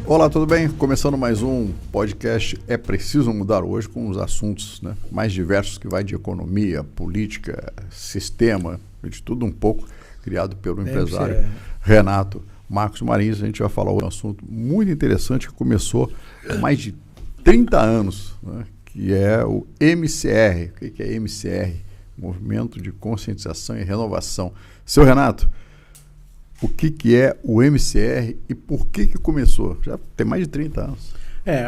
Olá, tudo bem? Começando mais um podcast É Preciso Mudar hoje com os assuntos, né, mais diversos que vai de economia, política, sistema, de tudo um pouco, criado pelo empresário Renato Marcos Marins. A gente vai falar um assunto muito interessante que começou há mais de 30 anos, né, que é o MCR. O que é MCR? Movimento de Conscientização e Renovação. Seu Renato, o que é o MCR e por que começou? Já tem mais de 30 anos.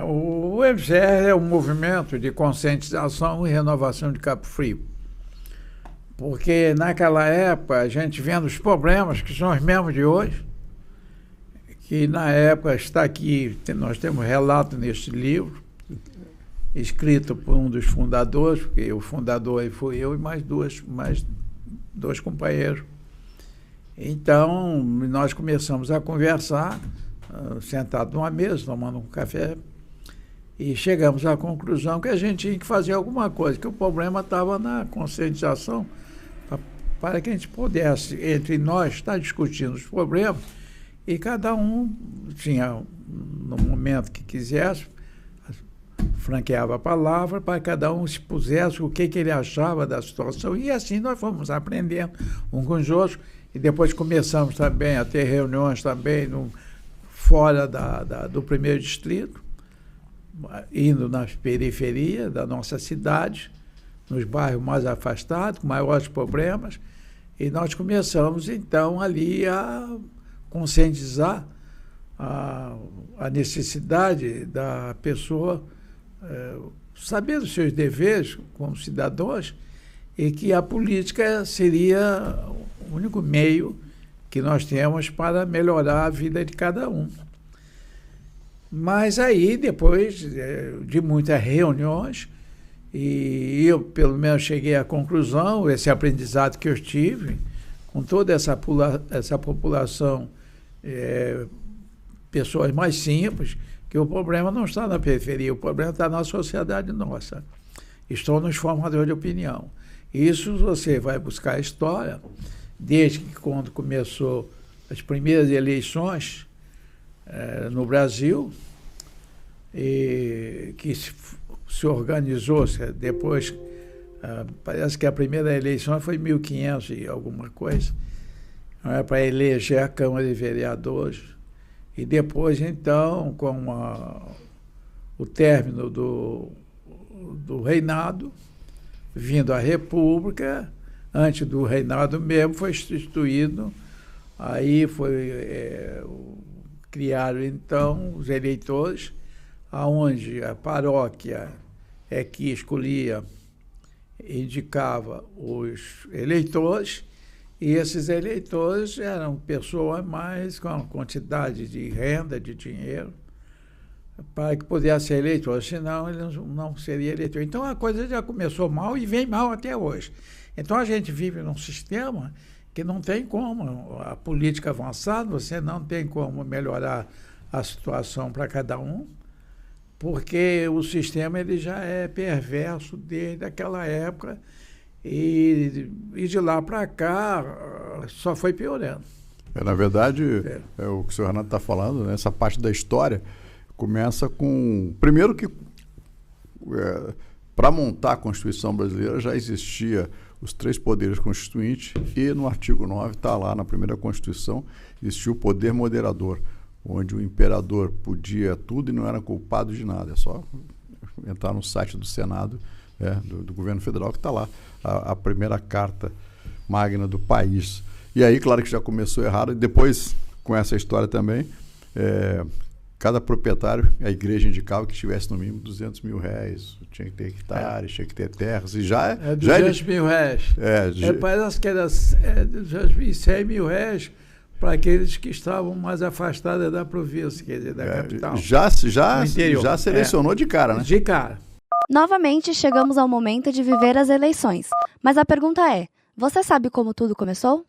O MCR é um movimento de conscientização e renovação de Cabo Frio. Porque naquela época a gente vendo os problemas que são os mesmos de hoje, que na época está aqui, nós temos relato neste livro, escrito por um dos fundadores, porque o fundador fui eu e mais dois companheiros. Então, nós começamos a conversar, sentado numa mesa, tomando um café, e chegamos à conclusão que a gente tinha que fazer alguma coisa, que o problema estava na conscientização, para que a gente pudesse, entre nós, estar discutindo os problemas, e cada um tinha, no momento que quisesse, franqueava a palavra para cada um expusesse o que ele achava da situação, e assim nós fomos aprendendo um com os outros. E depois começamos também a ter reuniões também fora do primeiro distrito, indo nas periferias da nossa cidade, nos bairros mais afastados, com maiores problemas. E nós começamos, então, ali a conscientizar a necessidade da pessoa saber dos seus deveres como cidadãos e que a política seria o único meio que nós temos para melhorar a vida de cada um. Mas aí, depois de muitas reuniões, e eu, pelo menos, cheguei à conclusão, esse aprendizado que eu tive, com toda essa população, pessoas mais simples, que o problema não está na periferia, o problema está na sociedade nossa. Estão nos formadores de opinião. Isso você vai buscar a história, desde que quando começou as primeiras eleições no Brasil, e que se organizou depois, parece que a primeira eleição foi em 1500 e alguma coisa, para eleger a Câmara de Vereadores, e depois, então, com o término do reinado, vindo a República, antes do reinado mesmo, foi instituído, aí criaram então os eleitores, aonde a paróquia é que escolhia, indicava os eleitores, e esses eleitores eram pessoas mais com uma quantidade de renda, de dinheiro, para que pudesse ser eleitor, senão ele não seria eleitor. Então a coisa já começou mal e vem mal até hoje. Então a gente vive num sistema que não tem como, a política avançada, você não tem como melhorar a situação para cada um, porque o sistema ele já é perverso desde aquela época e de lá para cá só foi piorando. Na verdade, é o que o senhor Renato está falando, né? Essa parte da história começa com... Primeiro que para montar a Constituição brasileira já existia os 3 poderes constituintes e no artigo 9 está lá na primeira Constituição, existia o poder moderador, onde o imperador podia tudo e não era culpado de nada. É só entrar no site do Senado, do governo federal, que está lá a primeira carta magna do país. E aí, claro que já começou errado, e depois, com essa história também, cada proprietário, a igreja indicava que tivesse no mínimo 200 mil reais, tinha que ter hectares, tinha que ter terras, e já é... 200 mil reais. Parece que era 200 mil reais para aqueles que estavam mais afastados da província, quer dizer, da capital. Já selecionou de cara, né? De cara. Novamente, chegamos ao momento de viver as eleições. Mas a pergunta é, você sabe como tudo começou?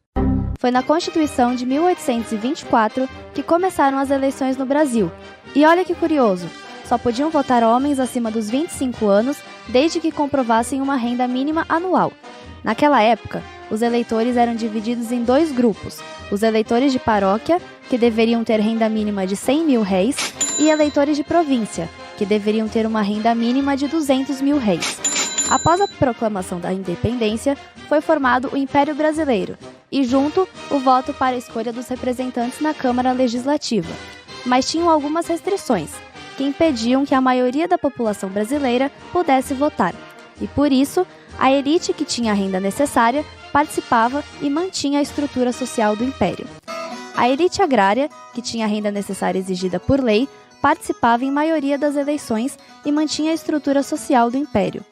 Foi na Constituição de 1824 que começaram as eleições no Brasil. E olha que curioso, só podiam votar homens acima dos 25 anos desde que comprovassem uma renda mínima anual. Naquela época, os eleitores eram divididos em 2 grupos: os eleitores de paróquia, que deveriam ter renda mínima de R$100 mil, e eleitores de província, que deveriam ter uma renda mínima de R$200 mil. Após a proclamação da independência, foi formado o Império Brasileiro, e junto, o voto para a escolha dos representantes na Câmara Legislativa. Mas tinham algumas restrições, que impediam que a maioria da população brasileira pudesse votar. E por isso, a elite que tinha a renda necessária participava e mantinha a estrutura social do Império. A elite agrária, que tinha a renda necessária exigida por lei, participava em maioria das eleições e mantinha a estrutura social do Império.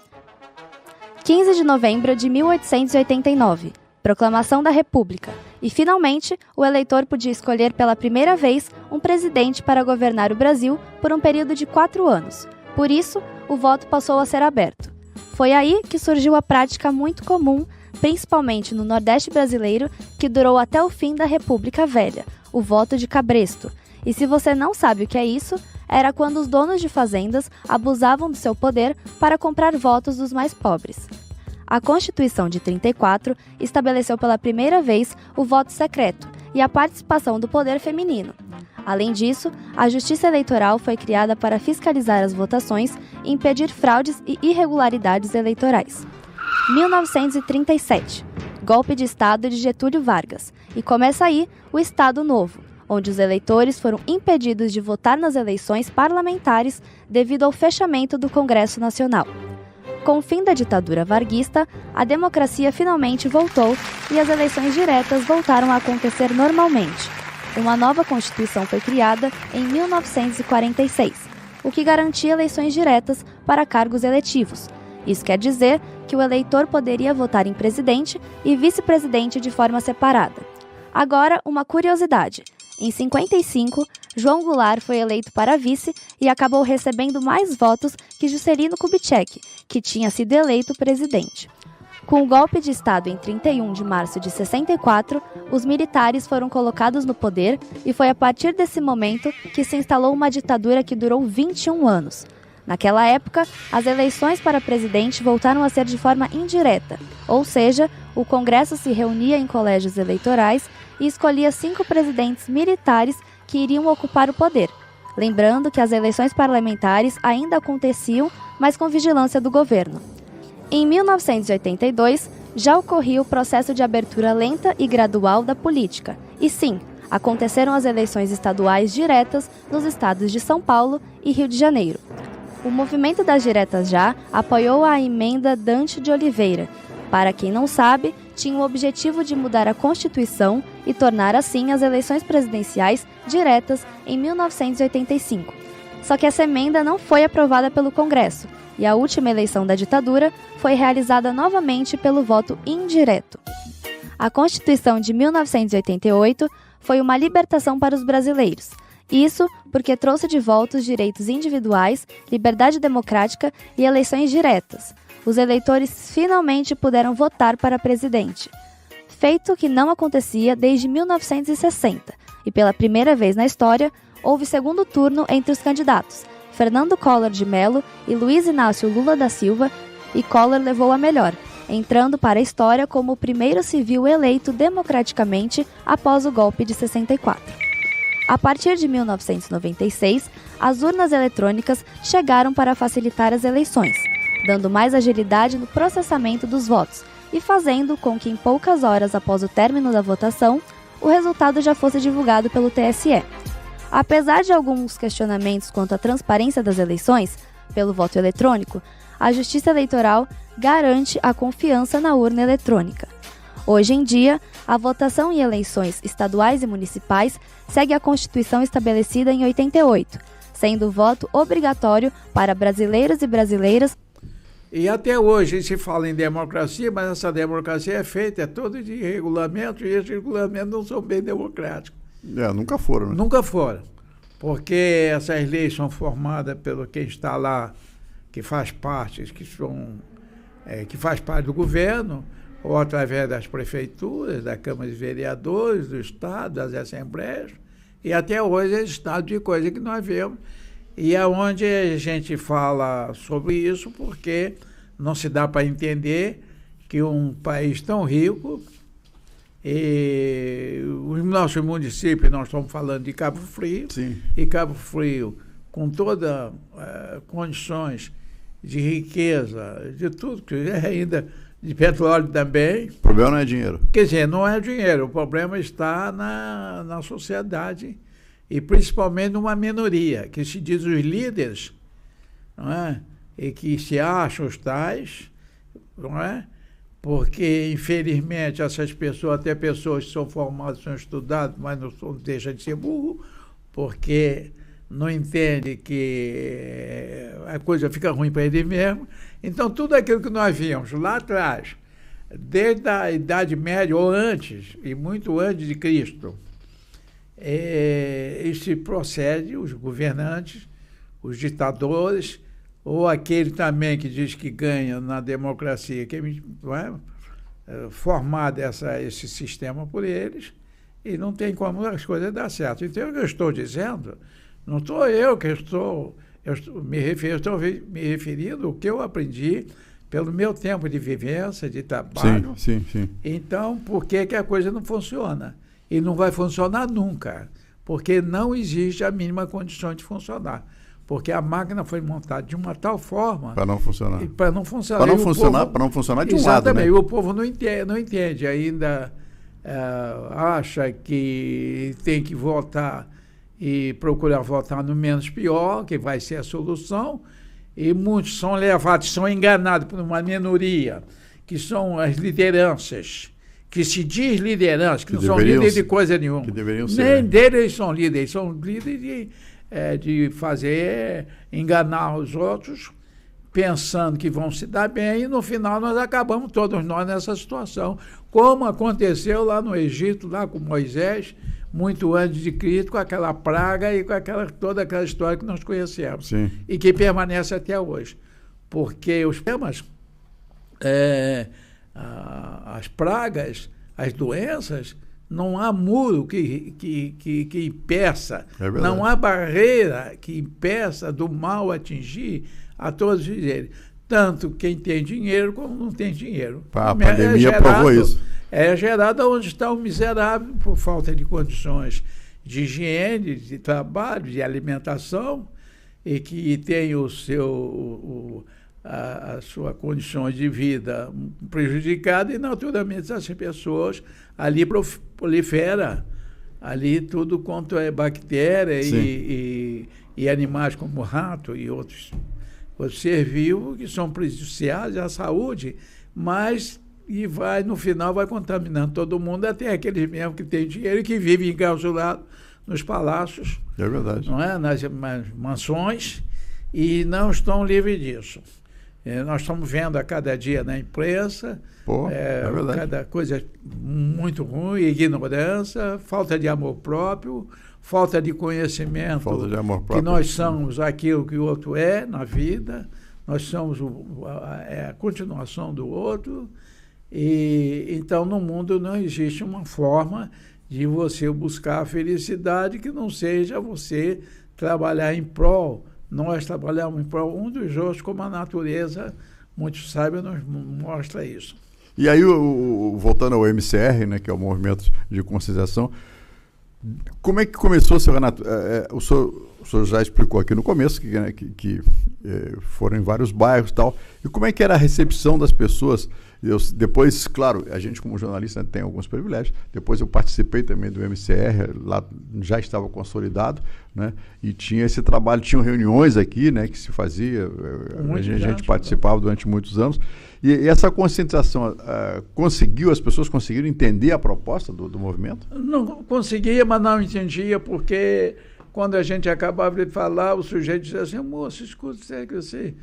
15 de novembro de 1889, proclamação da República, e finalmente o eleitor podia escolher pela primeira vez um presidente para governar o Brasil por um período de 4 anos. Por isso, o voto passou a ser aberto. Foi aí que surgiu a prática muito comum, principalmente no Nordeste brasileiro, que durou até o fim da República Velha, o voto de cabresto. E se você não sabe o que é isso, era quando os donos de fazendas abusavam do seu poder para comprar votos dos mais pobres. A Constituição de 34 estabeleceu pela primeira vez o voto secreto e a participação do poder feminino. Além disso, a Justiça Eleitoral foi criada para fiscalizar as votações e impedir fraudes e irregularidades eleitorais. 1937, golpe de Estado de Getúlio Vargas, e começa aí o Estado Novo, onde os eleitores foram impedidos de votar nas eleições parlamentares devido ao fechamento do Congresso Nacional. Com o fim da ditadura varguista, a democracia finalmente voltou e as eleições diretas voltaram a acontecer normalmente. Uma nova Constituição foi criada em 1946, o que garantia eleições diretas para cargos eletivos. Isso quer dizer que o eleitor poderia votar em presidente e vice-presidente de forma separada. Agora, uma curiosidade. Em 55, João Goulart foi eleito para vice e acabou recebendo mais votos que Juscelino Kubitschek, que tinha sido eleito presidente. Com o golpe de Estado em 31 de março de 64, os militares foram colocados no poder e foi a partir desse momento que se instalou uma ditadura que durou 21 anos. Naquela época, as eleições para presidente voltaram a ser de forma indireta, ou seja, o Congresso se reunia em colégios eleitorais e escolhia 5 presidentes militares que iriam ocupar o poder. Lembrando que as eleições parlamentares ainda aconteciam, mas com vigilância do governo. Em 1982, já ocorria o processo de abertura lenta e gradual da política. E sim, aconteceram as eleições estaduais diretas nos estados de São Paulo e Rio de Janeiro. O movimento das diretas já apoiou a emenda Dante de Oliveira. Para quem não sabe, tinha o objetivo de mudar a Constituição e tornar assim as eleições presidenciais diretas em 1985. Só que essa emenda não foi aprovada pelo Congresso, e a última eleição da ditadura foi realizada novamente pelo voto indireto. A Constituição de 1988 foi uma libertação para os brasileiros. Isso porque trouxe de volta os direitos individuais, liberdade democrática e eleições diretas. Os eleitores finalmente puderam votar para presidente. Feito que não acontecia desde 1960, e pela primeira vez na história, houve segundo turno entre os candidatos, Fernando Collor de Mello e Luiz Inácio Lula da Silva, e Collor levou a melhor, entrando para a história como o primeiro civil eleito democraticamente após o golpe de 64. A partir de 1996, as urnas eletrônicas chegaram para facilitar as eleições, dando mais agilidade no processamento dos votos e fazendo com que em poucas horas após o término da votação, o resultado já fosse divulgado pelo TSE. Apesar de alguns questionamentos quanto à transparência das eleições, pelo voto eletrônico, a Justiça Eleitoral garante a confiança na urna eletrônica. Hoje em dia, a votação em eleições estaduais e municipais segue a Constituição estabelecida em 88, sendo o voto obrigatório para brasileiros e brasileiras. E até hoje se fala em democracia, mas essa democracia é feita toda de regulamento, e esses regulamentos não são bem democráticos. Nunca foram, né? Nunca foram, porque essas leis são formadas pelo quem está lá, que faz parte, que faz parte do governo, ou através das prefeituras, da Câmara de Vereadores, do Estado, das Assembleias, e até hoje é estado de coisa que nós vemos, E é onde a gente fala sobre isso, porque não se dá para entender que um país tão rico, e os nossos municípios, nós estamos falando de Cabo Frio, Sim. e Cabo Frio, com todas condições de riqueza, de tudo, que ainda de petróleo também. O problema não é dinheiro. Quer dizer, não é dinheiro, o problema está na sociedade, e principalmente numa minoria, que se diz os líderes, não é? E que se acham os tais, não é? Porque, infelizmente, essas pessoas, até pessoas que são formadas, são estudadas, mas não deixam de ser burro, porque não entende que a coisa fica ruim para ele mesmo. Então, tudo aquilo que nós víamos lá atrás, desde a Idade Média ou antes, e muito antes de Cristo, e se procede, os governantes, os ditadores, ou aquele também que diz que ganha na democracia, que é formado esse sistema por eles, e não tem como as coisas dar certo. Então, o que eu estou dizendo, não estou eu que estou me referindo ao que eu aprendi pelo meu tempo de vivência, de trabalho. Sim, sim, sim. Então, por que a coisa não funciona? E não vai funcionar nunca, porque não existe a mínima condição de funcionar. Porque a máquina foi montada de uma tal forma... Para não funcionar. Para não funcionar. Para não funcionar de um lado, né? Exatamente. O povo não entende ainda, acha que tem que votar e procurar votar no menos pior, que vai ser a solução, e muitos são levados, são enganados por uma minoria, que são as lideranças, que se diz liderança, que não são líderes de coisa nenhuma. Que deveriam ser. Nem deles são líderes de fazer, enganar os outros, pensando que vão se dar bem, e no final nós acabamos todos nós nessa situação, como aconteceu lá no Egito, lá com Moisés, muito antes de Cristo, com aquela praga e com toda aquela história que nós conhecemos. Sim. E que permanece até hoje. Porque os temas, as pragas, as doenças, não há muro que impeça, não há barreira que impeça do mal atingir a todos eles. Tanto quem tem dinheiro como não tem dinheiro. A pandemia provou isso. É gerado onde está o miserável por falta de condições de higiene, de trabalho, de alimentação, e que tem a sua condição de vida prejudicada, e naturalmente essas pessoas ali prolifera ali tudo quanto é bactéria e animais como rato e outros seres vivos que são prejudiciais à saúde, mas no final vai contaminando todo mundo, até aqueles mesmo que têm dinheiro e que vivem enclausurados nos palácios. É verdade. Não é? Nas mansões, e não estão livres disso. Nós estamos vendo a cada dia na imprensa é verdade. Cada coisa muito ruim, ignorância, falta de amor próprio, falta de conhecimento, falta de amor próprio, que nós somos aquilo que o outro é na vida, nós somos a continuação do outro, e então no mundo não existe uma forma de você buscar a felicidade que não seja você trabalhar em prol. Nós trabalhamos em prol um dos outros, como a natureza, muitos sabem, nos mostra isso. E aí, voltando ao MCR, né, que é o Movimento de Conscientização, como é que começou, seu Renato? O senhor já explicou aqui no começo que foram em vários bairros e tal. E como é que era a recepção das pessoas? Depois, claro, a gente como jornalista tem alguns privilégios. Depois eu participei também do MCR, lá já estava consolidado, né? E tinha esse trabalho, tinham reuniões aqui, né, que se fazia, a gente participava durante muitos anos. E essa conscientização, as pessoas conseguiram entender a proposta do movimento? Não conseguia, mas não entendia, porque quando a gente acabava de falar, o sujeito dizia assim: moço, escuta, você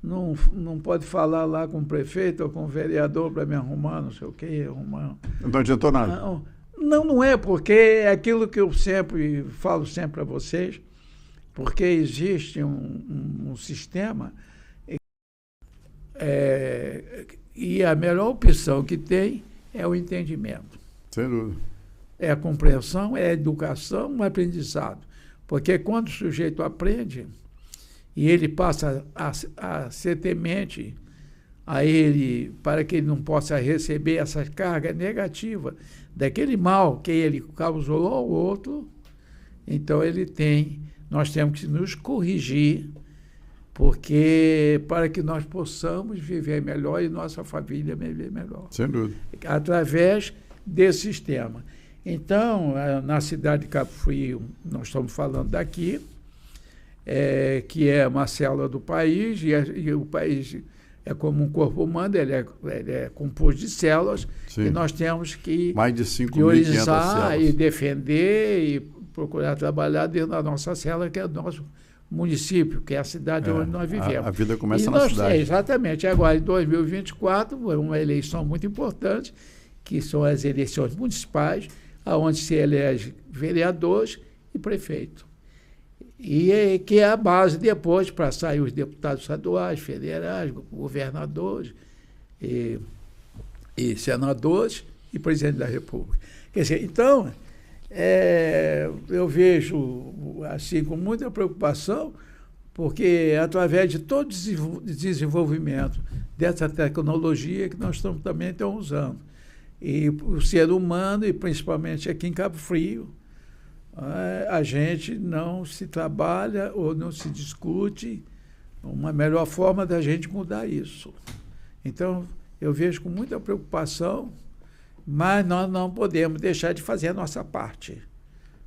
não pode falar lá com o prefeito ou com o vereador para me arrumar, não sei o quê, arrumar. Não adiantou nada? Não é, porque é aquilo que eu sempre falo para vocês, porque existe um sistema e a melhor opção que tem é o entendimento. Sem dúvida. É a compreensão, é a educação, o aprendizado. Porque quando o sujeito aprende, e ele passa a ser temente a ele, para que ele não possa receber essa carga negativa daquele mal que ele causou ao outro, então nós temos que nos corrigir, porque para que nós possamos viver melhor e nossa família viver melhor. Sem dúvida. Através desse sistema. Então, na cidade de Cabo Frio, nós estamos falando daqui, que é uma célula do país, e o país é como um corpo humano, ele é composto de células, Sim. e nós temos que mais de 5.500 priorizar células. e defender e procurar trabalhar dentro da nossa célula, que é o nosso município, que é a cidade onde nós vivemos. A vida começa na cidade. Exatamente. Agora, em 2024, é uma eleição muito importante, que são as eleições municipais, onde se elege vereadores e prefeito. E que é a base depois para sair os deputados estaduais, federais, governadores, e senadores e presidente da República. Quer dizer, então, eu vejo assim com muita preocupação, porque é através de todo o desenvolvimento dessa tecnologia que nós também estamos usando. E o ser humano, e principalmente aqui em Cabo Frio, a gente não se trabalha ou não se discute uma melhor forma da gente mudar isso. Então, eu vejo com muita preocupação, mas nós não podemos deixar de fazer a nossa parte,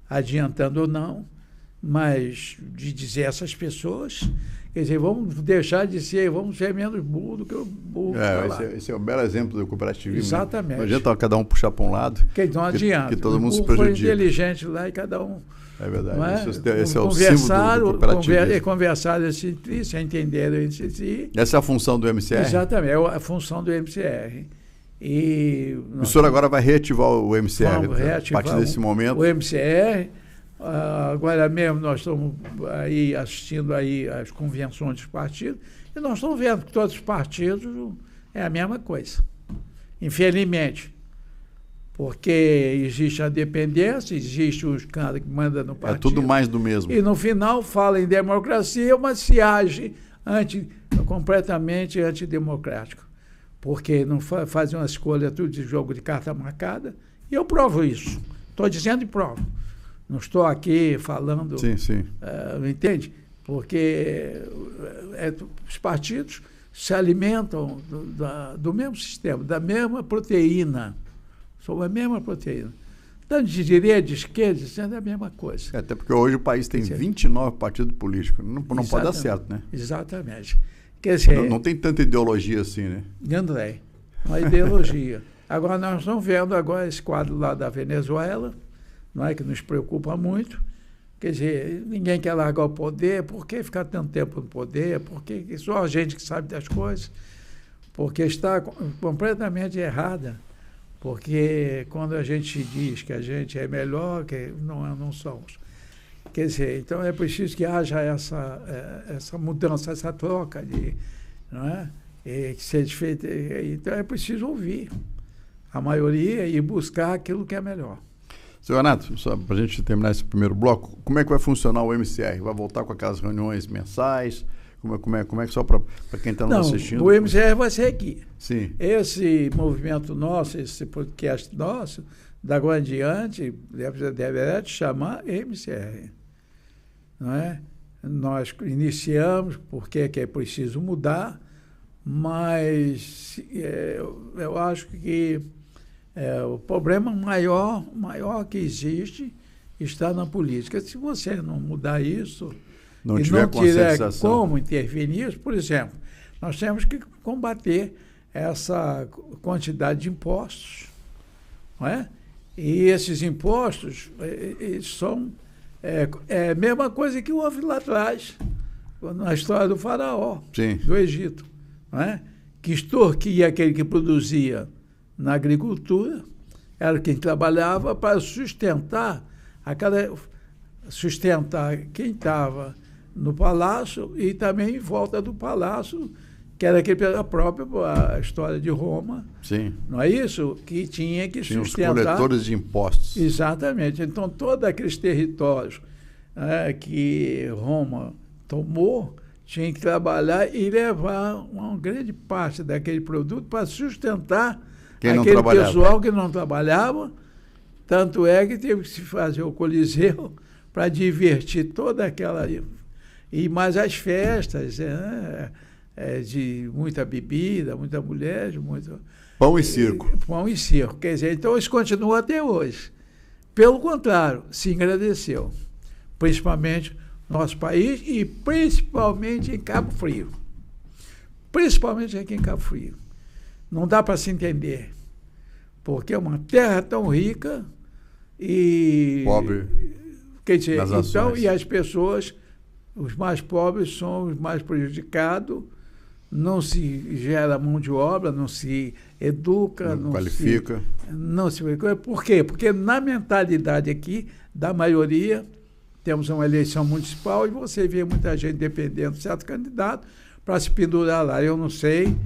adiantando ou não, mas de dizer a essas pessoas, quer dizer, vamos deixar de ser, vamos ser menos burro do que o burro. Esse é um belo exemplo do cooperativismo. Exatamente. Não adianta cada um puxar para um lado, que não adianta. Que todo mundo se prejudica. Foi inteligente lá e cada um... É verdade. É? Esse é o símbolo do cooperativismo. Conversaram entre si, entenderam entre si. Essa é a função do MCR? Exatamente, é a função do MCR. O senhor agora vai reativar o MCR, a partir desse momento? O MCR, agora mesmo nós estamos aí assistindo aí as convenções dos partidos, e nós estamos vendo que todos os partidos é a mesma coisa, infelizmente. Porque existe a dependência, existe os caras que mandam no partido. É tudo mais do mesmo. E no final fala em democracia, mas se age completamente antidemocrático. Porque não fazem uma escolha tudo de jogo de carta marcada. E eu provo isso. Estou dizendo e provo. Não estou aqui falando... Sim, sim. Entende? Porque os partidos se alimentam do mesmo sistema, da mesma proteína. São a mesma proteína. Tanto de direita, de esquerda, sendo a mesma coisa. Até porque hoje o país tem 29 partidos políticos. Não pode dar certo, né? Exatamente. Quer dizer, não tem tanta ideologia assim, né? André, uma ideologia. Agora, nós estamos vendo agora esse quadro lá da Venezuela, não é, que nos preocupa muito. Quer dizer, ninguém quer largar o poder. Por que ficar tanto tempo no poder? Porque só a gente que sabe das coisas. Porque está completamente errada. Porque quando a gente diz que a gente é melhor, que não somos. Quer dizer, então é preciso que haja essa mudança, essa troca, não é? Que seja feita. Então é preciso ouvir a maioria e buscar aquilo que é melhor. Seu Renato, só para a gente terminar esse primeiro bloco, como é que vai funcionar o MCR? Vai voltar com aquelas reuniões mensais? Como é que só para quem está nos assistindo? O MCR vai ser aqui. Sim. Esse movimento nosso, esse podcast nosso, da agora em diante, deverá te chamar MCR. Não é? Nós iniciamos porque é preciso mudar, mas eu acho que o problema maior que existe está na política. Se você não mudar isso... Não tiver como intervir nisso, por exemplo, nós temos que combater essa quantidade de impostos, não é? E esses impostos são a mesma coisa que houve lá atrás, na história do faraó, Sim. do Egito, não é? Que extorquia aquele que produzia na agricultura, era quem trabalhava para sustentar quem estava no palácio e também em volta do palácio, que era a própria história de Roma. Sim. Não é isso? Que tinha que sustentar... os coletores de impostos. Exatamente. Então, todos aqueles territórios que Roma tomou tinha que trabalhar e levar uma grande parte daquele produto para sustentar aquele pessoal que não trabalhava. Tanto é que teve que se fazer o Coliseu para divertir toda aquela... E mais as festas, de muita bebida, muita mulher, muito... Pão e circo. Pão e circo. Quer dizer, então isso continua até hoje. Pelo contrário, se engrandeceu. Principalmente no nosso país e principalmente em Cabo Frio. Principalmente aqui em Cabo Frio. Não dá para se entender. Porque é uma terra tão rica e... Pobre. Quer dizer, então, e as pessoas, os mais pobres são os mais prejudicados, não se gera mão de obra, não se educa, não qualifica. Por quê? Porque na mentalidade aqui, da maioria, temos uma eleição municipal e você vê muita gente dependendo de certo candidato para se pendurar lá. Eu não sei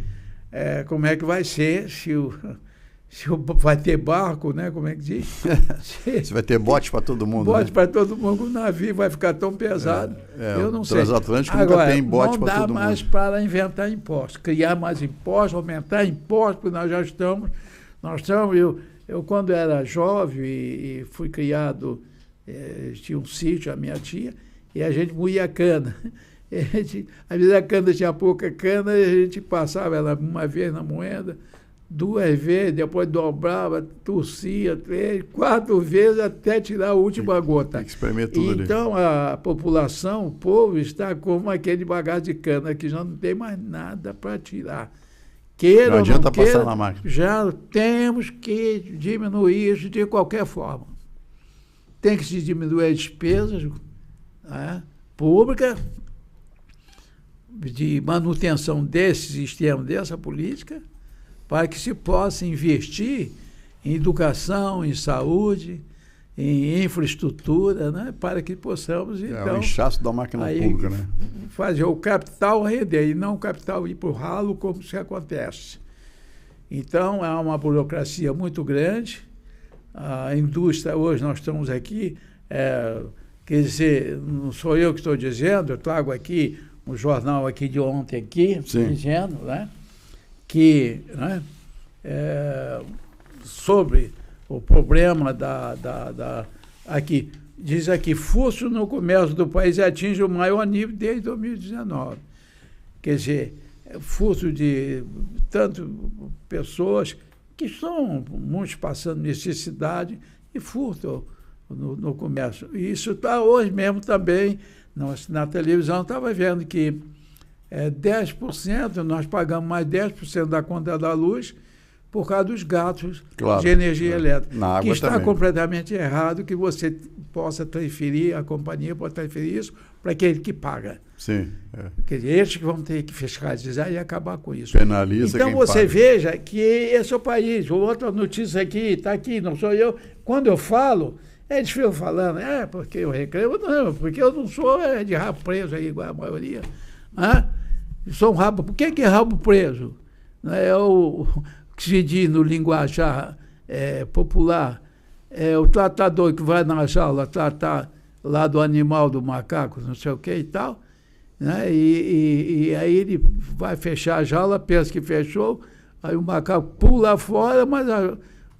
como é que vai ser, se vai ter barco, né? Como é que diz? Se vai ter bote para todo mundo. Bote, né? Para todo mundo, o navio vai ficar tão pesado. Eu não sei. Transatlântico agora, nunca tem bote para todo mundo. Não dá mais para inventar impostos, criar mais impostos, aumentar impostos, porque nós já estamos. Eu quando era jovem e fui criado, tinha um sítio, a minha tia, e a gente moía cana. Às vezes a cana tinha pouca cana, e a gente passava ela uma vez na moeda, 2 vezes, depois dobrava, torcia 3, 4 vezes até tirar a última gota. Tem que espremer tudo ali. Então a população, o povo, está como aquele bagaço de cana que já não tem mais nada para tirar. Queira não adianta ou não queira, passar na máquina. Já temos que diminuir isso de qualquer forma. Tem que se diminuir as despesas públicas de manutenção desse sistema, dessa política, para que se possa investir em educação, em saúde, em infraestrutura, né? Para que possamos, então... o inchaço da máquina pública, né? Fazer o capital render e não o capital ir para o ralo, como se acontece. Então, há uma burocracia muito grande. A indústria, hoje nós estamos aqui, quer dizer, não sou eu que estou dizendo, eu trago aqui um jornal aqui de ontem, aqui, dizendo, né? Que, né, sobre o problema aqui, diz aqui, furto no comércio do país atinge o maior nível desde 2019. Quer dizer, furto de tanto pessoas que estão muitos passando necessidade e furto no comércio. E isso está hoje mesmo também, na televisão, estava vendo que 10%, nós pagamos mais 10% da conta da luz por causa dos gastos de energia elétrica. Na água que está também. Completamente errado que você possa transferir, a companhia pode transferir isso para aquele que paga. Sim. Quer dizer, eles que vão ter que fiscalizar e acabar com isso. Penaliza então quem você paga. veja que esse é o país. Outra notícia aqui, está aqui, não sou eu. Quando eu falo, eles ficam falando, porque eu reclamo, não, porque eu não sou de rabo preso aí, igual a maioria. Sou um rabo. Por que é rabo preso? É o que se diz no linguajar popular, o tratador que vai na jaula tratar lá do animal, do macaco, não sei o que e tal, né? E aí ele vai fechar a jaula, pensa que fechou, aí o macaco pula fora, mas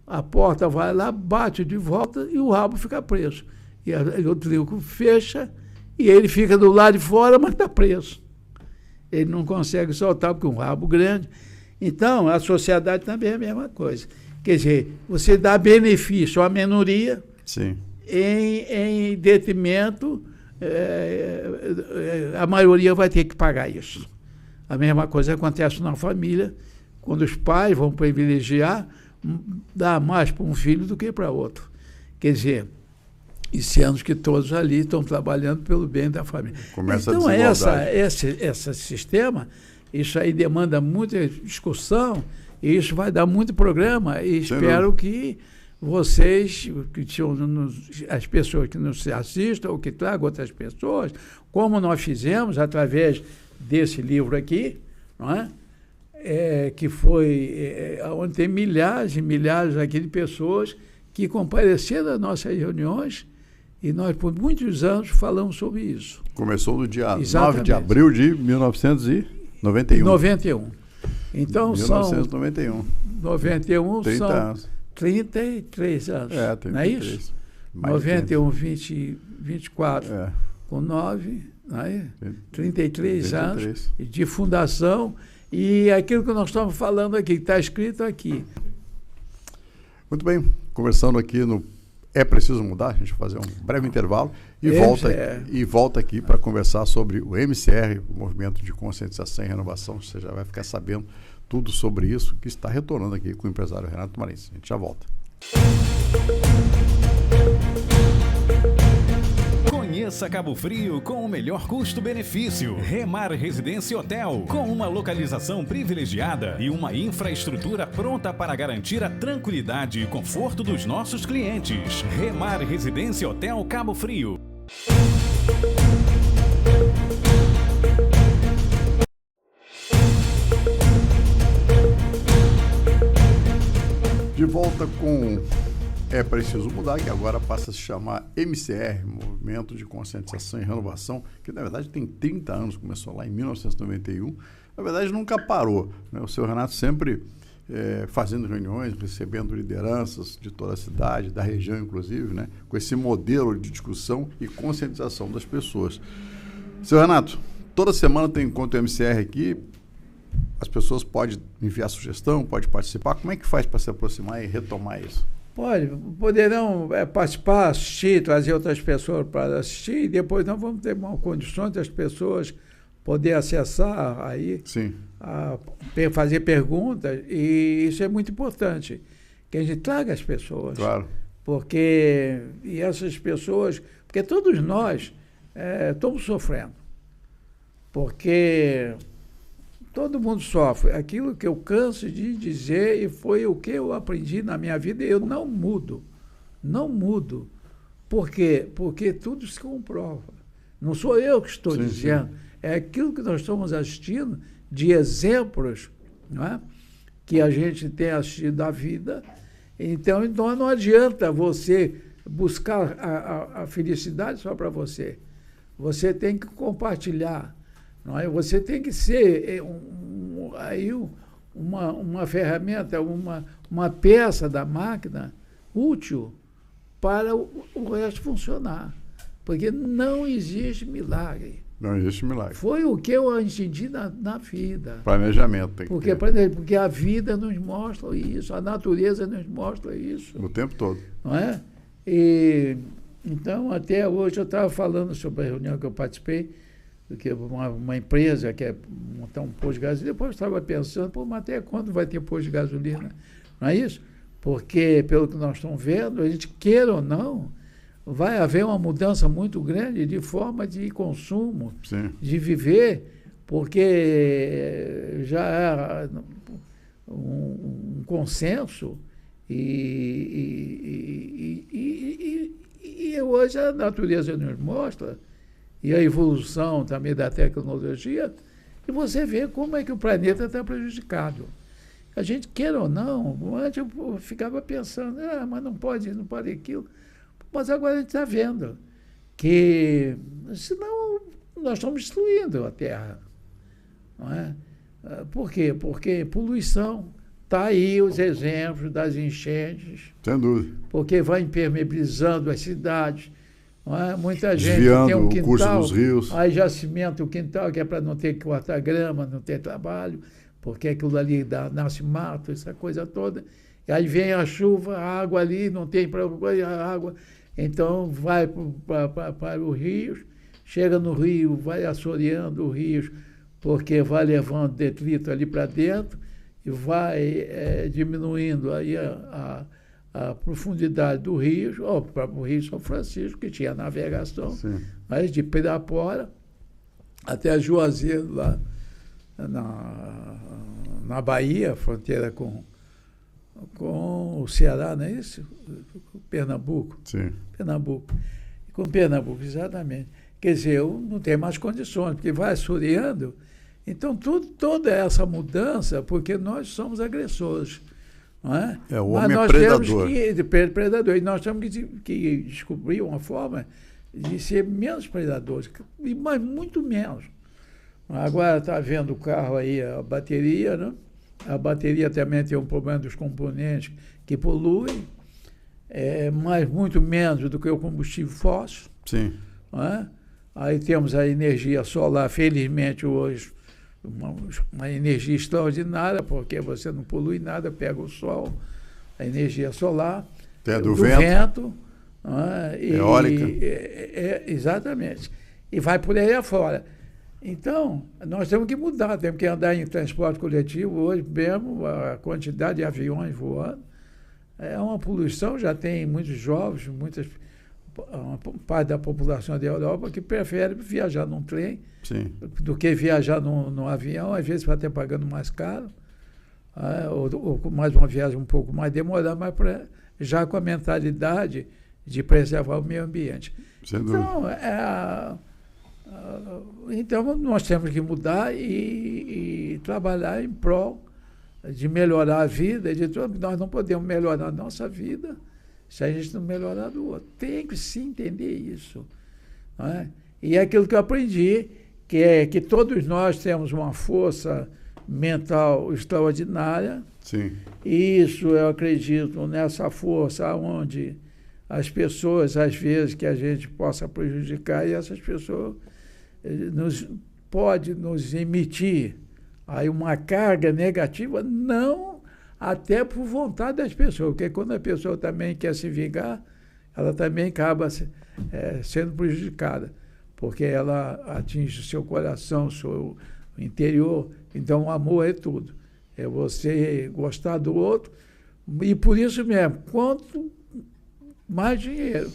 a porta vai lá, bate de volta e o rabo fica preso. E o trinco fecha e ele fica do lado de fora, mas está preso. Ele não consegue soltar porque é um rabo grande. Então, a sociedade também é a mesma coisa. Quer dizer, você dá benefício à minoria em detrimento, a maioria vai ter que pagar isso. A mesma coisa acontece na família, quando os pais vão privilegiar, dar mais para um filho do que para outro. Quer dizer, e sendo que todos ali estão trabalhando pelo bem da família. Começa então, a desigualdade. esse sistema, isso aí demanda muita discussão, e isso vai dar muito programa, e espero que vocês, as pessoas que nos assistam, ou que tragam outras pessoas, como nós fizemos através desse livro aqui, não é? Que foi onde tem milhares e milhares aqui de pessoas que compareceram às nossas reuniões E nós, por muitos anos, falamos sobre isso. Começou no dia Exatamente. 9 de abril de 1991. 91. Então 1991. são 91 30 são anos. 33 anos. 33. Não é isso? Mais 91, 24 É. com 9, não é? 33. 33 anos de fundação. E aquilo que nós estamos falando aqui, que está escrito aqui. Muito bem, conversando aqui no É Preciso Mudar, a gente vai fazer um breve intervalo e volta aqui para conversar sobre o MCR, o Movimento de Conscientização e Renovação. Você já vai ficar sabendo tudo sobre isso, que está retornando aqui com o empresário Renato Marins. A gente já volta. Conheça Cabo Frio com o melhor custo-benefício. Remar Residência Hotel, com uma localização privilegiada e uma infraestrutura pronta para garantir a tranquilidade e conforto dos nossos clientes. Remar Residência Hotel Cabo Frio. De volta com É Preciso Mudar, que agora passa a se chamar MCR, Movimento de Conscientização e Renovação, que na verdade tem 30 anos, começou lá em 1991. Na verdade nunca parou, né? O seu Renato sempre fazendo reuniões, recebendo lideranças de toda a cidade, da região inclusive, né? Com esse modelo de discussão e conscientização das pessoas. Seu Renato, toda semana tem encontro MCR aqui. As pessoas podem enviar sugestão, podem participar. Como é que faz para se aproximar e retomar isso? Poderão participar, assistir, trazer outras pessoas para assistir, e depois nós vamos ter uma condições das pessoas poder acessar aí, Sim. Fazer perguntas, e isso é muito importante, que a gente traga as pessoas. Claro. Porque todos nós estamos sofrendo. Porque todo mundo sofre. Aquilo que eu canso de dizer e foi o que eu aprendi na minha vida, eu não mudo. Não mudo. Por quê? Porque tudo se comprova. Não sou eu que estou dizendo. Sim. É aquilo que nós estamos assistindo de exemplos, não é? Que a gente tem assistido da vida. Então não adianta você buscar a felicidade só para você. Você tem que compartilhar. Não é? Você tem que ser uma ferramenta, uma peça da máquina útil para o resto funcionar. Porque não existe milagre. Não existe milagre. Foi o que eu entendi na vida. Planejamento tem que ter. Porque a vida nos mostra isso, a natureza nos mostra isso. O tempo todo. Não é? Então, até hoje, eu estava falando sobre a reunião que eu participei, que uma empresa quer montar um posto de gasolina, depois eu estava pensando, mas até quando vai ter posto de gasolina? Não é isso? Porque, pelo que nós estamos vendo, a gente queira ou não, vai haver uma mudança muito grande de forma de consumo, Sim. de viver, porque já é um consenso e hoje a natureza nos mostra, e a evolução também da tecnologia, e você vê como é que o planeta está prejudicado. A gente queira ou não, antes eu ficava pensando, mas não pode aquilo. Mas agora a gente está vendo que, senão, nós estamos destruindo a Terra. Não é? Por quê? Porque poluição, está aí os exemplos das enchentes. Sem dúvida. Porque vai impermeabilizando as cidades. Não é? Muita gente desviando tem um quintal, o curso dos rios. Aí já cimenta o quintal, que é para não ter que cortar grama, não ter trabalho, porque aquilo ali nasce mato, essa coisa toda. E aí vem a chuva, a água ali, não tem para a água. Então vai para os rios, chega no rio, vai assoreando os rios, porque vai levando detrito ali para dentro e vai diminuindo aí a profundidade do rio, para o Rio São Francisco, que tinha navegação, mas de Pirapora até Juazeiro, lá na Bahia, fronteira com o Ceará, não é isso? Pernambuco. Sim. Pernambuco. Com Pernambuco, exatamente. Quer dizer, eu não tenho mais condições, porque vai assoreando. Então, toda essa mudança, porque nós somos agressores. Não é? O homem é predador. Predador. E nós temos que descobrir uma forma de ser menos predadores, mas muito menos. Agora está vendo o carro aí, a bateria, né? A bateria também tem um problema dos componentes que poluem, mas muito menos do que o combustível fóssil. Sim. Né? Aí temos a energia solar, felizmente hoje, uma energia extraordinária, porque você não polui nada, pega o sol, a energia solar, tem a do vento, eólica. Exatamente. E vai por aí afora. Então, nós temos que mudar, temos que andar em transporte coletivo. Hoje mesmo, a quantidade de aviões voando é uma poluição. Já tem muitos jovens, uma parte da população da Europa que prefere viajar num trem. Sim. Do que viajar num avião, às vezes vai até pagando mais caro, ou mais uma viagem um pouco mais demorada, mas já com a mentalidade de preservar o meio ambiente. Então, nós temos que mudar e trabalhar em prol de melhorar a vida de todos. Nós não podemos melhorar a nossa vida se a gente não melhorar a do outro. Tem que se entender isso. Não é? E é aquilo que eu aprendi, que é que todos nós temos uma força mental extraordinária. Sim. E isso, eu acredito, nessa força onde as pessoas, às vezes, que a gente possa prejudicar, e essas pessoas pode nos emitir aí uma carga negativa, não até por vontade das pessoas, porque quando a pessoa também quer se vingar, ela também acaba sendo prejudicada, porque ela atinge o seu coração, o seu interior. Então, o amor é tudo. É você gostar do outro, e por isso mesmo, quanto mais dinheiro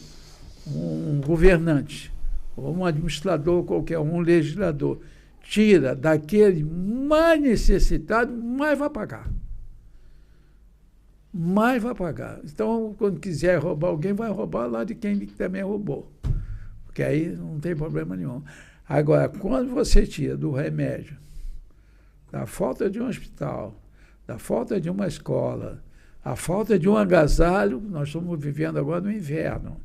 um governante, ou um administrador qualquer, um legislador, tira daquele mais necessitado, mais vai pagar. Mais vai pagar. Então, quando quiser roubar alguém, vai roubar lá de quem também roubou. Porque aí não tem problema nenhum. Agora, quando você tira do remédio, da falta de um hospital, da falta de uma escola, a falta de um agasalho, nós estamos vivendo agora no inverno,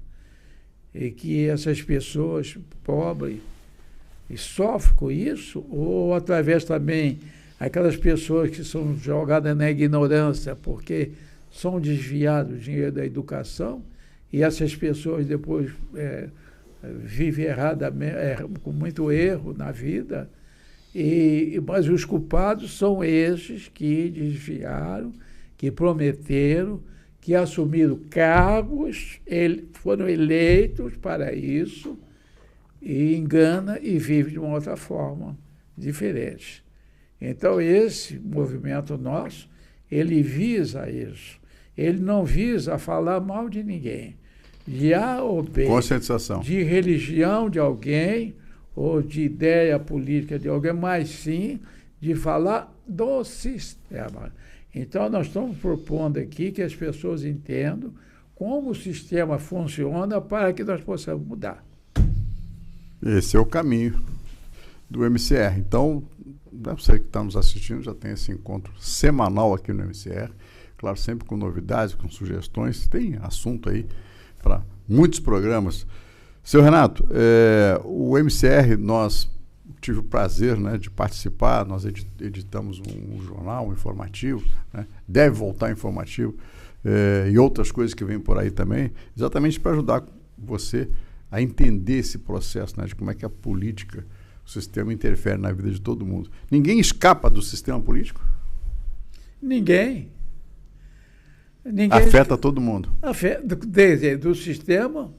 e que essas pessoas pobres sofrem com isso, ou através também aquelas pessoas que são jogadas na ignorância porque são desviados do dinheiro da educação, e essas pessoas depois vivem erradamente, com muito erro na vida, mas os culpados são esses que desviaram, que prometeram, que assumiram cargos, foram eleitos para isso, e engana e vive de uma outra forma diferente. Então, esse movimento nosso, ele visa isso. Ele não visa falar mal de ninguém, de A ou B, conscientização, de religião de alguém, ou de ideia política de alguém, mas sim de falar do sistema. Então, nós estamos propondo aqui que as pessoas entendam como o sistema funciona para que nós possamos mudar. Esse é o caminho do MCR. Então, você que está nos assistindo já tem esse encontro semanal aqui no MCR. Claro, sempre com novidades, com sugestões. Tem assunto aí para muitos programas. Seu Renato, o MCR, nós tive o prazer, né, de participar. Nós editamos um jornal, um informativo, né, deve voltar informativo, e outras coisas que vêm por aí também, exatamente para ajudar você a entender esse processo, né, de como é que a política, o sistema interfere na vida de todo mundo. Ninguém escapa do sistema político? Ninguém. Afeta todo mundo. Desde do sistema,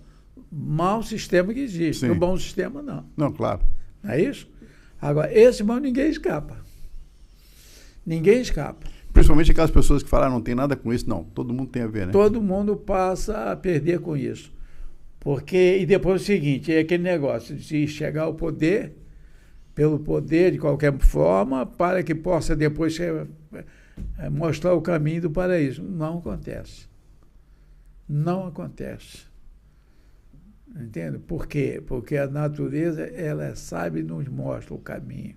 mau sistema que existe. Sim. Do bom sistema, não. Não, claro. Não é isso? Agora, esse mal ninguém escapa. Ninguém escapa. Principalmente aquelas pessoas que falam, não tem nada com isso. Não, todo mundo tem a ver, né? Todo mundo passa a perder com isso. Porque, e depois é o seguinte, é aquele negócio de chegar ao poder, pelo poder de qualquer forma, para que possa depois mostrar o caminho do paraíso. Não acontece. Não acontece. Entende? Por quê? Porque a natureza, ela sabe e nos mostra o caminho.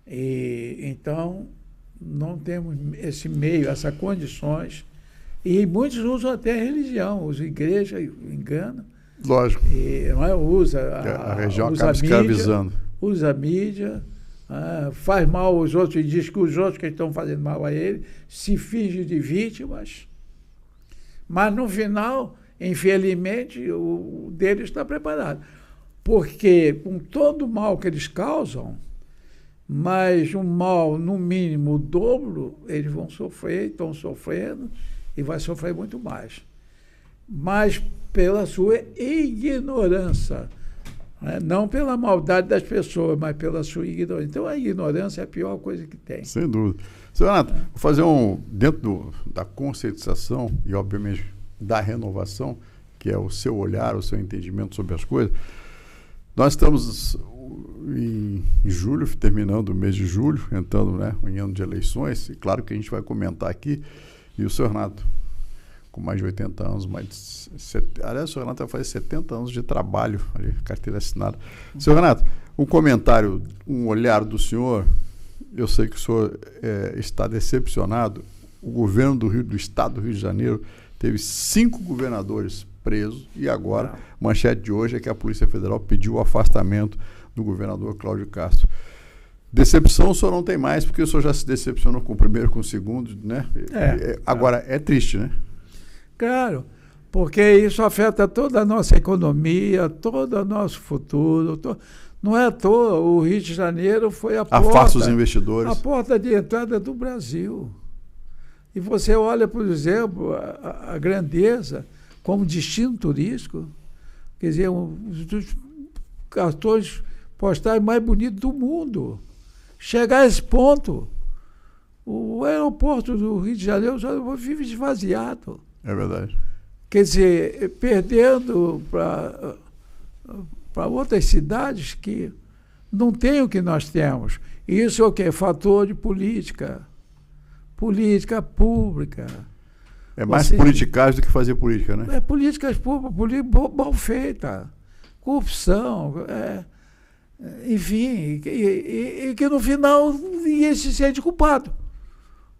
E, então, não temos esse meio, essas condições, e muitos usam até a religião, usam a igreja, engana. Lógico. E, não é? Usa a região usa acaba escravizando. Usa a mídia, faz mal aos outros e diz que os outros que estão fazendo mal a ele, se finge de vítimas. Mas no final, infelizmente, o dele está preparado. Porque com todo o mal que eles causam, mas um mal, no mínimo, o dobro, eles vão sofrer, estão sofrendo, e vai sofrer muito mais. Mas pela sua ignorância, né? Não pela maldade das pessoas, mas pela sua ignorância. Então a ignorância é a pior coisa que tem. Sem dúvida. Seu Renato, vou fazer dentro da conscientização e, obviamente, da renovação, que é o seu olhar, o seu entendimento sobre as coisas. Nós estamos em julho, terminando o mês de julho, entrando, né, em ano de eleições, e claro que a gente vai comentar aqui. E o seu Renato, com mais de 80 anos, aliás, o seu Renato vai fazer 70 anos de trabalho, ali, carteira assinada. Seu Renato, um comentário, um olhar do senhor, eu sei que o senhor está decepcionado. O governo do Estado do Rio de Janeiro teve 5 governadores presos e agora, manchete de hoje é que a Polícia Federal pediu o afastamento do governador Cláudio Castro. Decepção o senhor não tem mais, porque o senhor já se decepcionou com o primeiro, com o segundo, né? Agora, é triste, né? Claro, porque isso afeta toda a nossa economia, todo o nosso futuro. Não é à toa, o Rio de Janeiro foi afasta os investidores. A porta de entrada do Brasil. E você olha, por exemplo, a grandeza como destino turístico, quer dizer, um dos cartões postais mais bonitos do mundo. Chegar a esse ponto, o aeroporto do Rio de Janeiro já vive esvaziado. É verdade. Quer dizer, perdendo para outras cidades que não têm o que nós temos. Isso é o que? Fator de política. Política pública. É mais politicagem do que fazer política, né? É políticas públicas, política mal feita. Corrupção, enfim, e que no final ninguém se sente culpado.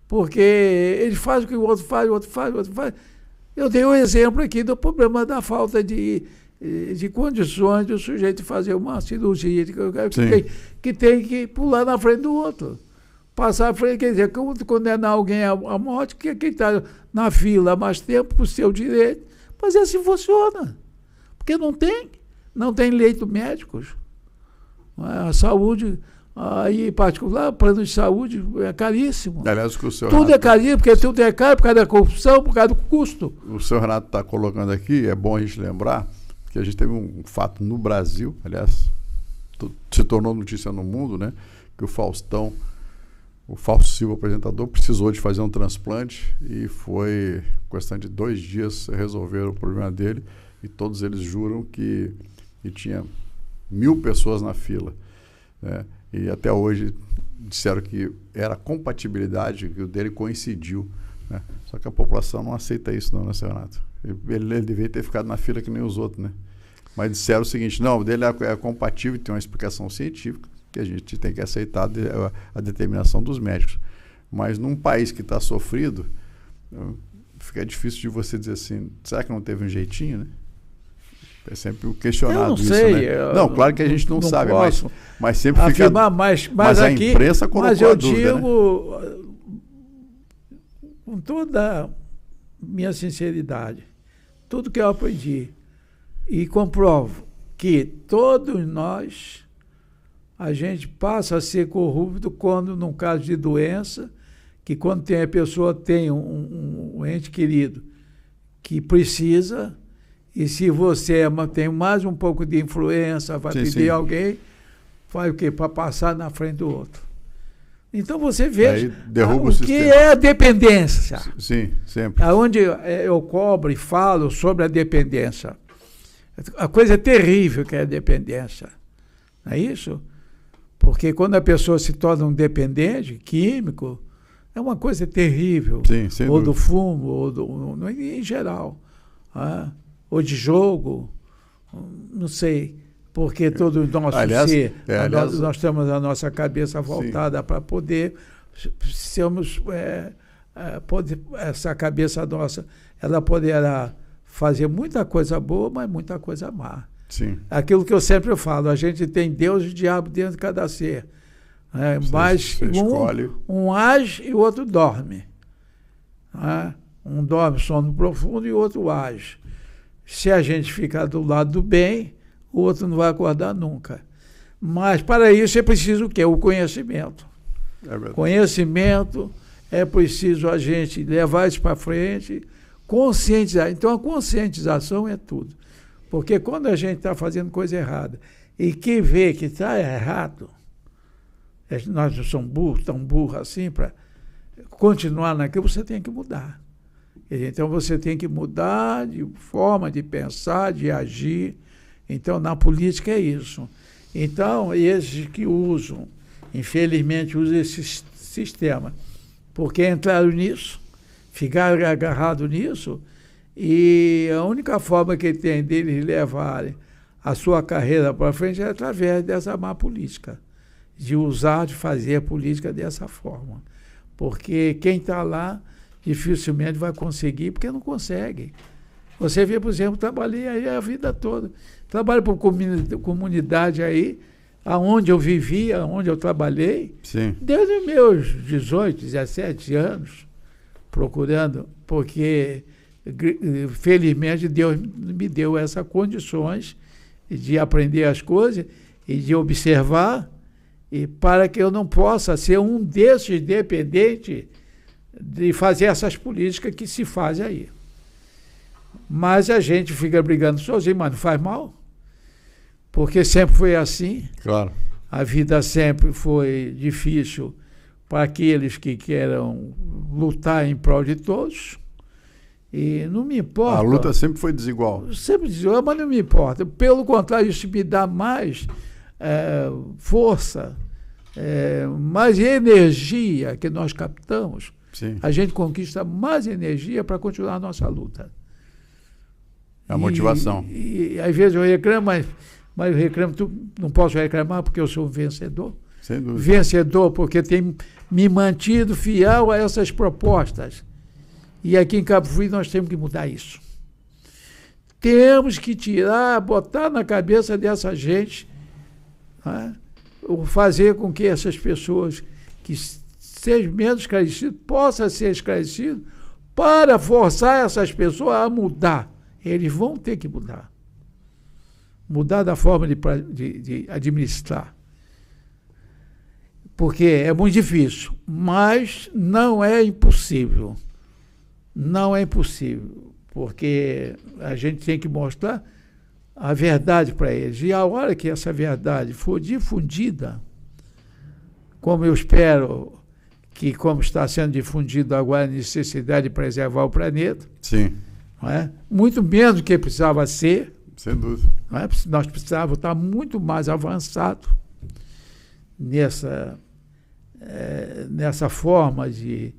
Porque ele faz o que o outro faz, o outro faz, o outro faz. Eu dei um exemplo aqui do problema da falta de condições do sujeito fazer uma cirurgia que tem que pular na frente do outro. Passar à frente, quer dizer, condenar alguém à morte, que quem está na fila há mais tempo por seu direito. Mas assim funciona. Porque não tem leito médicos. A saúde, aí em particular, o plano de saúde é caríssimo. Aliás, o senhor tudo é caríssimo, porque tudo é caro por causa da corrupção, por causa do custo. O senhor Renato está colocando aqui, é bom a gente lembrar que a gente teve um fato no Brasil, aliás, se tornou notícia no mundo, né? Que o Fausto Silva, apresentador, precisou de fazer um transplante e foi questão de 2 dias resolver o problema dele, e todos eles juram que tinha 1000 pessoas na fila, né? E até hoje disseram que era compatibilidade, que o dele coincidiu, né? Só que a população não aceita isso não, né, seu Renato? Ele deveria ter ficado na fila que nem os outros, né? Mas disseram o seguinte, não, o dele é compatível, tem uma explicação científica, que a gente tem que aceitar a determinação dos médicos. Mas num país que está sofrido, fica difícil de você dizer assim, será que não teve um jeitinho, né? É sempre questionado isso, né? Não, claro que a gente não sabe, mas sempre afirmar, fica... Mas a aqui, imprensa colocou mas eu a dúvida, digo, né? Com toda a minha sinceridade, tudo que eu aprendi, e comprovo que todos nós, a gente passa a ser corrupto quando, num caso de doença, que quando a pessoa tem um ente querido que precisa, e se você tem mais um pouco de influência, vai pedir alguém, faz o quê? Para passar na frente do outro. Então você veja o que é a dependência. Sim, sempre. Onde eu cobro e falo sobre a dependência. A coisa terrível que é a dependência. Não é isso? Porque quando a pessoa se torna um dependente químico, é uma coisa terrível. Sim, sem ou dúvida. Do fumo, ou em geral. Ou de jogo, não sei. Porque todo o nosso ser, nós temos a nossa cabeça voltada para poder sermos, essa cabeça nossa, ela poderá fazer muita coisa boa, mas muita coisa má. Sim. Aquilo que eu sempre falo, a gente tem Deus e o diabo dentro de cada ser. Mas um age e o outro dorme. Um dorme sono profundo e o outro age. Se a gente ficar do lado do bem, o outro não vai acordar nunca. Mas para isso é preciso o quê? O conhecimento. Conhecimento, é preciso a gente levar isso para frente, conscientizar. Então a conscientização é tudo. Porque quando a gente está fazendo coisa errada e que vê que está errado, nós não somos burros, tão burros assim, para continuar naquilo, você tem que mudar. Então você tem que mudar de forma de pensar, de agir. Então na política é isso. Então esses que usam, infelizmente usam esse sistema, porque entraram nisso, ficaram agarrados nisso, e a única forma que tem deles levarem a sua carreira para frente é através dessa má política, de usar, de fazer a política dessa forma. Porque quem está lá dificilmente vai conseguir, porque não consegue. Você vê, por exemplo, trabalhei aí a vida toda. Trabalho por comunidade aí, aonde eu vivi, aonde eu trabalhei, sim, desde os meus 18, 17 anos, procurando, porque felizmente Deus me deu essas condições de aprender as coisas e de observar, e para que eu não possa ser um desses dependentes de fazer essas políticas que se fazem aí. Mas a gente fica brigando sozinho, mas não faz mal, porque sempre foi assim. Claro. A vida sempre foi difícil para aqueles que queiram lutar em prol de todos. E não me importa. A luta sempre foi desigual. Sempre desigual, mas não me importa. Pelo contrário, isso me dá mais força, mais energia que nós captamos. Sim. A gente conquista mais energia para continuar a nossa luta. A motivação. E às vezes eu reclamo, mas eu reclamo, não posso reclamar porque eu sou um vencedor. Sem dúvida. Vencedor porque tem me mantido fiel a essas propostas. E aqui em Cabo Frio nós temos que mudar isso. Temos que tirar, botar na cabeça dessa gente, né, fazer com que essas pessoas que sejam menos esclarecidas possam ser esclarecidas para forçar essas pessoas a mudar. Eles vão ter que mudar. Mudar da forma de administrar. Porque é muito difícil, mas não é impossível. Não é impossível, porque a gente tem que mostrar a verdade para eles. E a hora que essa verdade for difundida, como eu espero que, como está sendo difundido agora, a necessidade de preservar o planeta, sim, não é? Muito menos do que precisava ser. Sem dúvida. Não é? Nós precisávamos estar muito mais avançados nessa forma de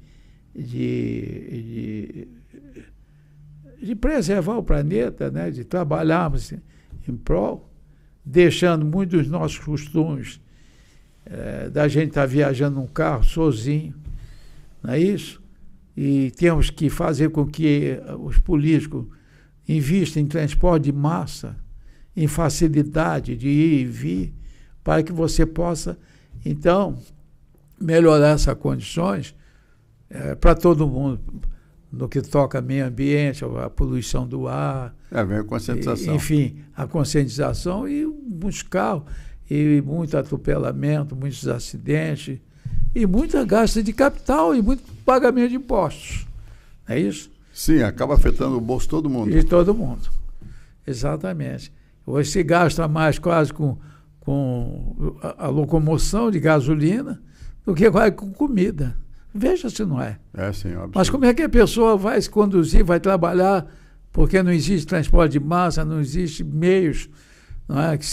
preservar o planeta, né? De trabalharmos em prol, deixando muitos dos nossos costumes, da gente estar viajando num carro sozinho, não é isso? E temos que fazer com que os políticos invistam em transporte de massa, em facilidade de ir e vir, para que você possa, então, melhorar essas condições para todo mundo, no que toca meio ambiente, a poluição do ar. Vem a conscientização. Enfim, a conscientização e muitos carros, e muito atropelamento, muitos acidentes, e muita gasta de capital e muito pagamento de impostos. É isso? Sim, acaba afetando o bolso de todo mundo. De todo mundo. Exatamente. Hoje se gasta mais quase com a locomoção de gasolina do que com comida. Veja se não é. Sim, óbvio. Mas como é que a pessoa vai se conduzir, vai trabalhar, porque não existe transporte de massa, não existe meios, não é? Que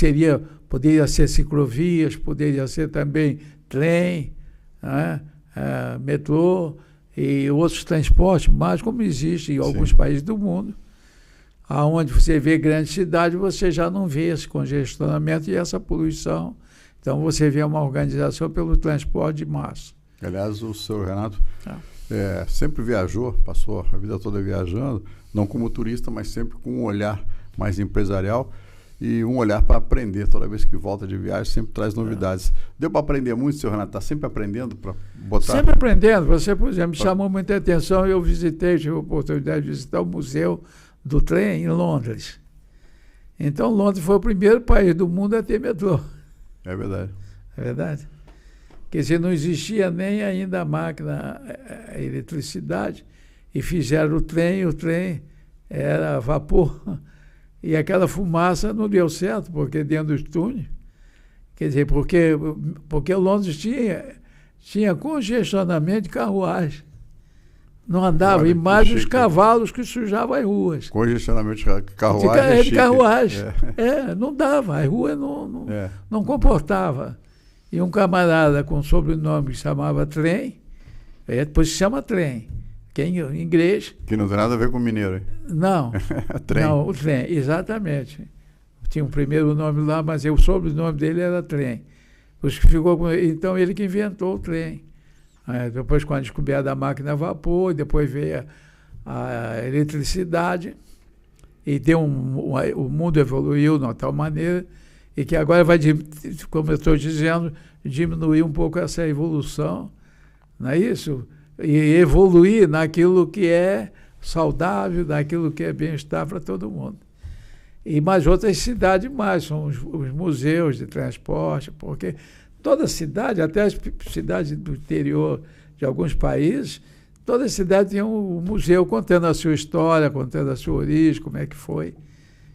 poderia ser ciclovias, poderia ser também trem, não é? Metrô e outros transportes, mas como existe em alguns países do mundo, aonde você vê grandes cidades, você já não vê esse congestionamento e essa poluição. Então você vê uma organização pelo transporte de massa. Aliás, o senhor Renato sempre viajou, passou a vida toda viajando, não como turista, mas sempre com um olhar mais empresarial e um olhar para aprender. Toda vez que volta de viagem, sempre traz novidades. Deu para aprender muito, senhor Renato? Está sempre aprendendo para botar... Sempre aprendendo. Você, por exemplo, me chamou muita atenção. Eu tive a oportunidade de visitar o Museu do Trem em Londres. Então, Londres foi o primeiro país do mundo a ter metrô. É verdade. É verdade. Quer dizer, não existia nem ainda a máquina, a eletricidade, e fizeram o trem era a vapor, e aquela fumaça não deu certo, porque dentro dos túneis, quer dizer, porque Londres tinha congestionamento de carruagem. Não andava, e mais os cavalos que sujavam as ruas. Congestionamento de carruagem. De carruagem. Não dava, a rua não comportava. E um camarada com sobrenome que se chamava Trem, depois se chama Trem, que é em inglês. Que não tem nada a ver com mineiro, hein? Não. Trem. Não, o Trem, exatamente. Tinha um primeiro nome lá, mas o sobrenome dele era Trem. Então ele que inventou o trem. Depois, com a descoberta da máquina a vapor, depois veio a eletricidade, e o mundo evoluiu de uma tal maneira, e que agora vai, como eu estou dizendo, diminuir um pouco essa evolução, não é isso? E evoluir naquilo que é saudável, naquilo que é bem-estar para todo mundo. E mais outras cidades mais, são os museus de transporte, porque toda cidade, até as cidades do interior de alguns países, toda cidade tem um museu contando a sua história, contando a sua origem, como é que foi.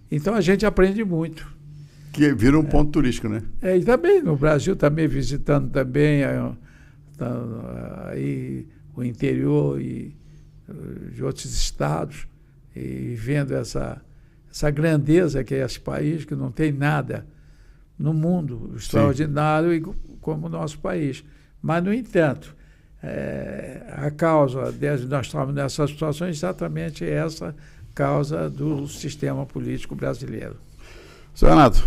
Então a gente aprende muito. Que vira um ponto turístico, né? E também no Brasil, também visitando também aí o interior de outros estados, e vendo essa grandeza que é esse país, que não tem nada no mundo extraordinário como o nosso país. Mas, no entanto, a causa de nós estamos nessa situação é exatamente essa causa do sistema político brasileiro. Senhor Renato,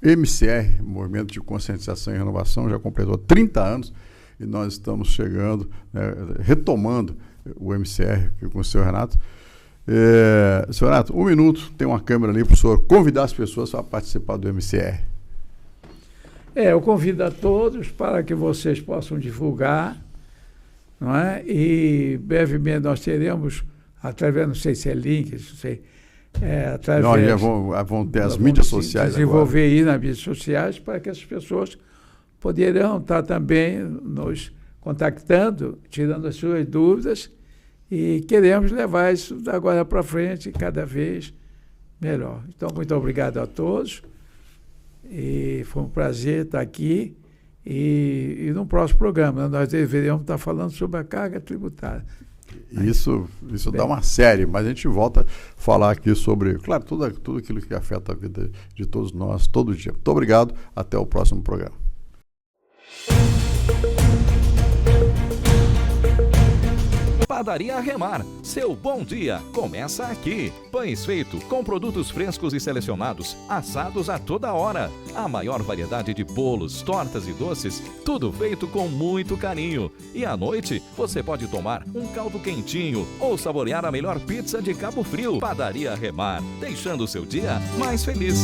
MCR, Movimento de Conscientização e Renovação, já completou 30 anos e nós estamos chegando, retomando o MCR aqui com o senhor Renato. Senhor Renato, 1 minuto, tem uma câmera ali para o senhor convidar as pessoas para participar do MCR. Eu convido a todos para que vocês possam divulgar, não é? E brevemente nós teremos, através, não sei se é link, não sei, através... Não, já vão ter as mídias sociais desenvolver aí nas mídias sociais para que as pessoas poderão estar também nos contactando, tirando as suas dúvidas, e queremos levar isso agora para frente cada vez melhor. Então, muito obrigado a todos. E foi um prazer estar aqui. E no próximo programa nós deveríamos estar falando sobre a carga tributária. Isso dá uma série, mas a gente volta a falar aqui sobre, claro, tudo aquilo que afeta a vida de todos nós, todo dia. Muito obrigado, até o próximo programa. Padaria Remar, seu bom dia começa aqui. Pães feitos com produtos frescos e selecionados, assados a toda hora. A maior variedade de bolos, tortas e doces, tudo feito com muito carinho. E à noite, você pode tomar um caldo quentinho ou saborear a melhor pizza de Cabo Frio. Padaria Remar, deixando o seu dia mais feliz.